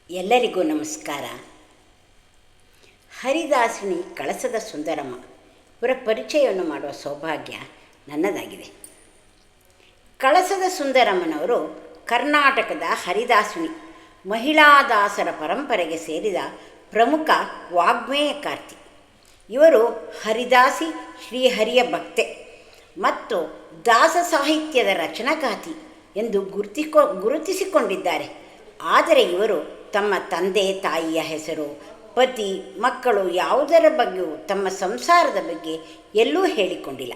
ಎಲ್ಲರಿಗೂ ನಮಸ್ಕಾರ. ಹರಿದಾಸಿನಿ ಕಳಸದ ಸುಂದರಮ್ಮ ಇವರ ಪರಿಚಯವನ್ನು ಮಾಡುವ ಸೌಭಾಗ್ಯ ನನ್ನದಾಗಿದೆ. ಕಳಸದ ಸುಂದರಮ್ಮನವರು ಕರ್ನಾಟಕದ ಹರಿದಾಸಿನಿ ಮಹಿಳಾದಾಸರ ಪರಂಪರೆಗೆ ಸೇರಿದ ಪ್ರಮುಖ ವಾಗ್ಮೇಯಕಾರ್ತಿ. ಇವರು ಹರಿದಾಸಿ ಶ್ರೀಹರಿಯ ಭಕ್ತೆ ಮತ್ತು ದಾಸ ಸಾಹಿತ್ಯದ ರಚನಾಗಾತಿ ಎಂದು ಗುರುತಿಸಿಕೊಂಡಿದ್ದಾರೆ. ಆದರೆ ಇವರು ತಮ್ಮ ತಂದೆ ತಾಯಿಯ ಹೆಸರು, ಪತಿ, ಮಕ್ಕಳು ಯಾವುದರ ಬಗ್ಗೆಯೂ ತಮ್ಮ ಸಂಸಾರದ ಬಗ್ಗೆ ಎಲ್ಲೂ ಹೇಳಿಕೊಂಡಿಲ್ಲ.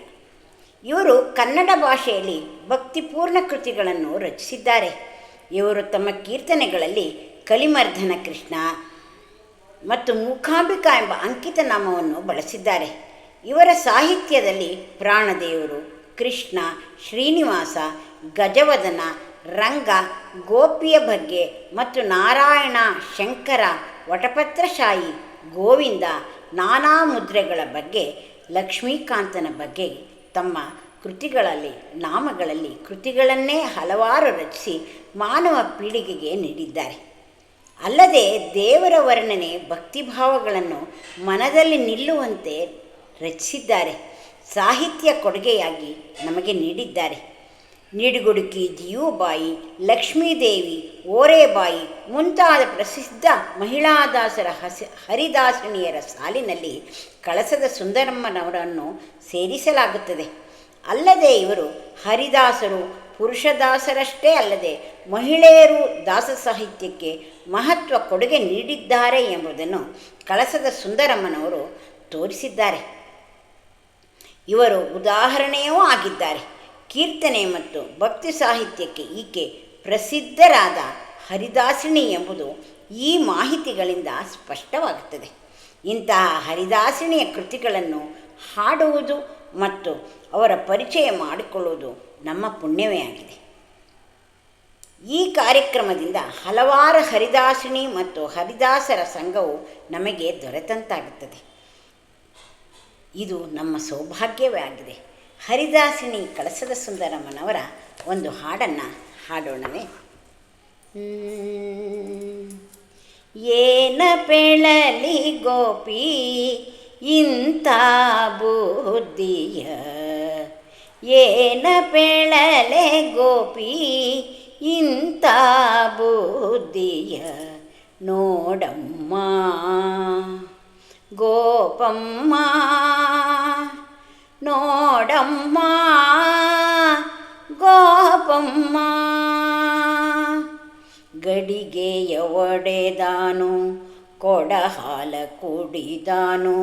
ಇವರು ಕನ್ನಡ ಭಾಷೆಯಲ್ಲಿ ಭಕ್ತಿಪೂರ್ಣ ಕೃತಿಗಳನ್ನು ರಚಿಸಿದ್ದಾರೆ. ಇವರು ತಮ್ಮ ಕೀರ್ತನೆಗಳಲ್ಲಿ ಕಲಿಮರ್ದನ ಕೃಷ್ಣ ಮತ್ತು ಮೂಕಾಂಬಿಕಾ ಎಂಬ ಅಂಕಿತ ನಾಮವನ್ನು ಬಳಸಿದ್ದಾರೆ. ಇವರ ಸಾಹಿತ್ಯದಲ್ಲಿ ಪ್ರಾಣದೇವರು, ಕೃಷ್ಣ, ಶ್ರೀನಿವಾಸ, ಗಜವದನ, ರಂಗ, ಗೋಪಿಯ ಬಗ್ಗೆ ಮತ್ತು ನಾರಾಯಣ, ಶಂಕರ, ವಟಪತ್ರಶಾಹಿ, ಗೋವಿಂದ, ನಾನಾ ಮುದ್ರೆಗಳ ಬಗ್ಗೆ, ಲಕ್ಷ್ಮೀಕಾಂತನ ಬಗ್ಗೆ ತಮ್ಮ ನಾಮಗಳಲ್ಲಿ ಕೃತಿಗಳನ್ನೇ ಹಲವಾರು ರಚಿಸಿ ಮಾನವ ಪೀಳಿಗೆಗೆ ನೀಡಿದ್ದಾರೆ. ಅಲ್ಲದೆ ದೇವರ ವರ್ಣನೆ, ಭಕ್ತಿಭಾವಗಳನ್ನು ಮನದಲ್ಲಿ ನಿಲ್ಲುವಂತೆ ರಚಿಸಿದ್ದಾರೆ. ಸಾಹಿತ್ಯ ಕೊಡುಗೆಯಾಗಿ ನಮಗೆ ನೀಡಿದ್ದಾರೆ. ನಿಡುಗುಡುಕಿ, ಜೀವುಬಾಯಿ, ಲಕ್ಷ್ಮೀದೇವಿ, ಓರೆಬಾಯಿ ಮುಂತಾದ ಪ್ರಸಿದ್ಧ ಮಹಿಳಾದಾಸರ ಹರಿದಾಸಿನಿಯರ ಸಾಲಿನಲ್ಲಿ ಕಳಸದ ಸುಂದರಮ್ಮನವರನ್ನು ಸೇರಿಸಲಾಗುತ್ತದೆ. ಅಲ್ಲದೆ ಇವರು ಹರಿದಾಸರು ಪುರುಷದಾಸರಷ್ಟೇ ಅಲ್ಲದೆ ಮಹಿಳೆಯರು ದಾಸ ಸಾಹಿತ್ಯಕ್ಕೆ ಮಹತ್ವ ಕೊಡುಗೆ ನೀಡಿದ್ದಾರೆ ಎಂಬುದನ್ನು ಕಳಸದ ಸುಂದರಮ್ಮನವರು ತೋರಿಸಿದ್ದಾರೆ. ಇವರು ಉದಾಹರಣೆಯೂ ಆಗಿದ್ದಾರೆ. ಕೀರ್ತನೆ ಮತ್ತು ಭಕ್ತಿ ಸಾಹಿತ್ಯಕ್ಕೆ ಈಕೆ ಪ್ರಸಿದ್ಧರಾದ ಹರಿದಾಸಿನಿ ಎಂಬುದು ಈ ಮಾಹಿತಿಗಳಿಂದ ಸ್ಪಷ್ಟವಾಗುತ್ತದೆ. ಇಂತಹ ಹರಿದಾಸಿನಿಯ ಕೃತಿಗಳನ್ನು ಹಾಡುವುದು ಮತ್ತು ಅವರ ಪರಿಚಯ ಮಾಡಿಕೊಳ್ಳುವುದು ನಮ್ಮ ಪುಣ್ಯವೇ ಆಗಿದೆ. ಈ ಕಾರ್ಯಕ್ರಮದಿಂದ ಹಲವಾರು ಹರಿದಾಸಿನಿ ಮತ್ತು ಹರಿದಾಸರ ಸಂಘವು ನಮಗೆ ದೊರೆತಂತಾಗುತ್ತದೆ. ಇದು ನಮ್ಮ ಸೌಭಾಗ್ಯವೇ ಆಗಿದೆ. ಹರಿದಾಸಿನಿ ಕಳಸದ ಸುಂದರಮ್ಮನವರ ಒಂದು ಹಾಡನ್ನು ಹಾಡೋಣವೇ? ಏನ ಪೆಳಲಿ ಗೋಪಿ ಇಂಥ ಬುದ್ಧಿಯ, ಏನ ಪೆಳಲೆ ಗೋಪಿ ಇಂಥ ಬುದ್ಧಿಯ, ನೋಡಮ್ಮ ಗೋಪಮ್ಮ ನೋಡಮ್ಮ ಗೋಪಮ್ಮ. ಗಡಿಗೆಯ ಒಡೆದಾನು ಕೊಡ ಹಾಲ ಕುಡಿದಾನು,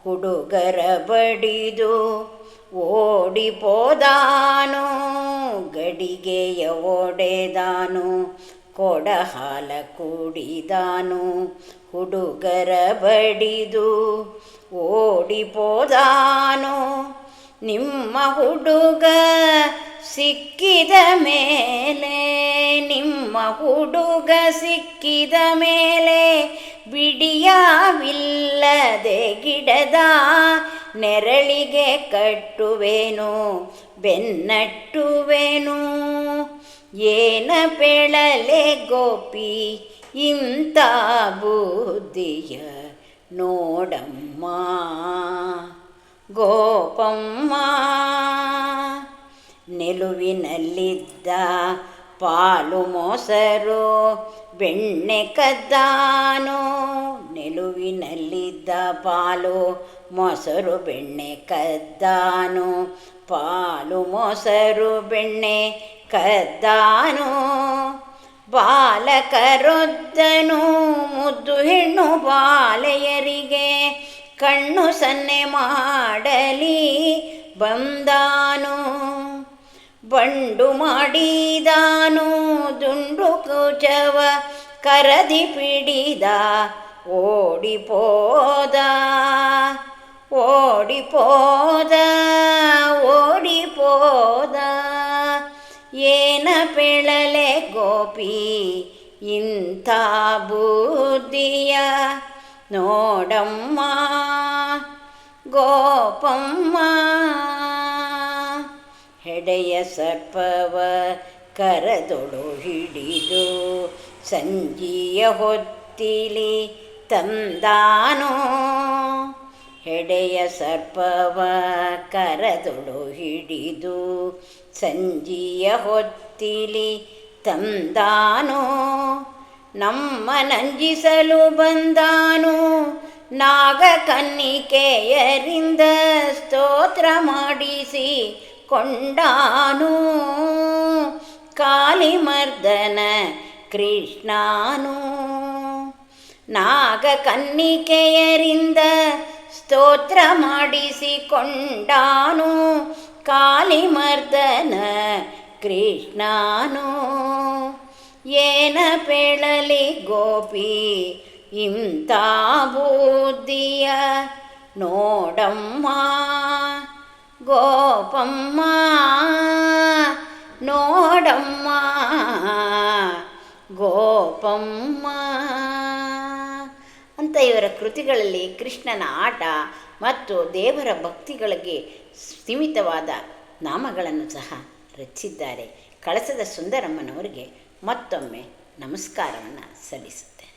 ಹುಡುಗರ ಬಡಿದು ಓಡಿಪೋದಾನು. ಗಡಿಗೆಯ ಒಡೆದಾನು ಕೊಡ ಹಾಲ ಕುಡಿದಾನು, ಹುಡುಗರ ಬಡಿದು ಓಡಿಪೋದಾನು. ನಿಮ್ಮ ಹುಡುಗ ಸಿಕ್ಕಿದ ಮೇಲೆ, ನಿಮ್ಮ ಹುಡುಗ ಸಿಕ್ಕಿದ ಮೇಲೆ, ಬಿಡಿಯವಿಲ್ಲದೆ ಗಿಡದ ನೆರಳಿಗೆ ಕಟ್ಟುವೆನು ಬೆನ್ನಟ್ಟುವೆನು. ಏನ ಪೆಳಲೆ ಗೋಪಿ ಇಂಥ ಬುದ್ಧಿಯ, ನೋಡಮ್ಮ ಗೋಪಮ್ಮ. ನಿಲುವಿನಲ್ಲಿದ್ದ ಪಾಲು ಮೊಸರು ಬೆಣ್ಣೆ ಕದ್ದಾನು, ನಿಲುವಿನಲ್ಲಿದ್ದ ಪಾಲು ಮೊಸರು ಬೆಣ್ಣೆ ಕದ್ದಾನು, ಪಾಲು ಮೊಸರು ಬೆಣ್ಣೆ ಕದ್ದಾನು. ಬಾಲಕರೊದ್ದನು ಮುದ್ದು ಹೆಣ್ಣು ಬಾಲೆಯರಿಗೆ, ಕಣ್ಣು ಸನ್ನೆ ಮಾಡಲಿ ಬಂದಾನು. ಬಂಡು ಮಾಡಿದಾನು ದುಂಡು ಕುಚವ ಕರದಿ ಪಿಡಿದ, ಓಡಿಪೋದ ಓಡಿಪೋದ ಓಡಿಪೋದ. ಏನ ಪೆಳಲೆ ಗೋಪಿ ಇಂಥ ಬುದ್ಧಿಯ, ನೋಡಮ್ಮ ಗೋಪಮ್ಮ. ಹೆಡೆಯ ಸರ್ಪವ ಕರದೊಳು ಹಿಡಿದು ಸಂಜಿಯ ಹೊತ್ತಿಲಿ ತಂದಾನೋ ಹೆಡೆಯ ಸರ್ಪವ ಕರದೊಳು ಹಿಡಿದು ಸಂಜಿಯ ಹೊತ್ತಿಲಿ ತಂದಾನೋ ನಮ್ಮ ನಂಜಿಸಲು ಬಂದಾನು ನಾಗಕನ್ನಿಕೆಯರಿಂದ ಸ್ತೋತ್ರ ಮಾಡಿಸಿ ಕೊಂಡಾನು ಕಾಲಿಮರ್ದನ ಕೃಷ್ಣಾನು ನಾಗಕನ್ನಿಕೆಯರಿಂದ ಸ್ತೋತ್ರ ಮಾಡಿಸಿಕೊಂಡಾನು ಕಾಲಿಮರ್ದನ ಕೃಷ್ಣಾನು ಏನ ಪೇಳಲಿ ಗೋಪಿ ಇಂಥ ಬುದ್ಧಿಯ ನೋಡಮ್ಮ ಗೋಪಮ್ಮ ನೋಡಮ್ಮ ಗೋಪಮ್ಮ ಅಂತ ಇವರ ಕೃತಿಗಳಲ್ಲಿ ಕೃಷ್ಣನ ಆಟ ಮತ್ತು ದೇವರ ಭಕ್ತಿಗಳಿಗೆ ಸೀಮಿತವಾದ ನಾಮಗಳನ್ನು ಸಹ ರಚಿಸಿದ್ದಾರೆ. ಕಳಸದ ಸುಂದರಮ್ಮನವರಿಗೆ ಮತ್ತೊಮ್ಮೆ ನಮಸ್ಕಾರವನ್ನು ಸಲ್ಲಿಸುತ್ತೆ.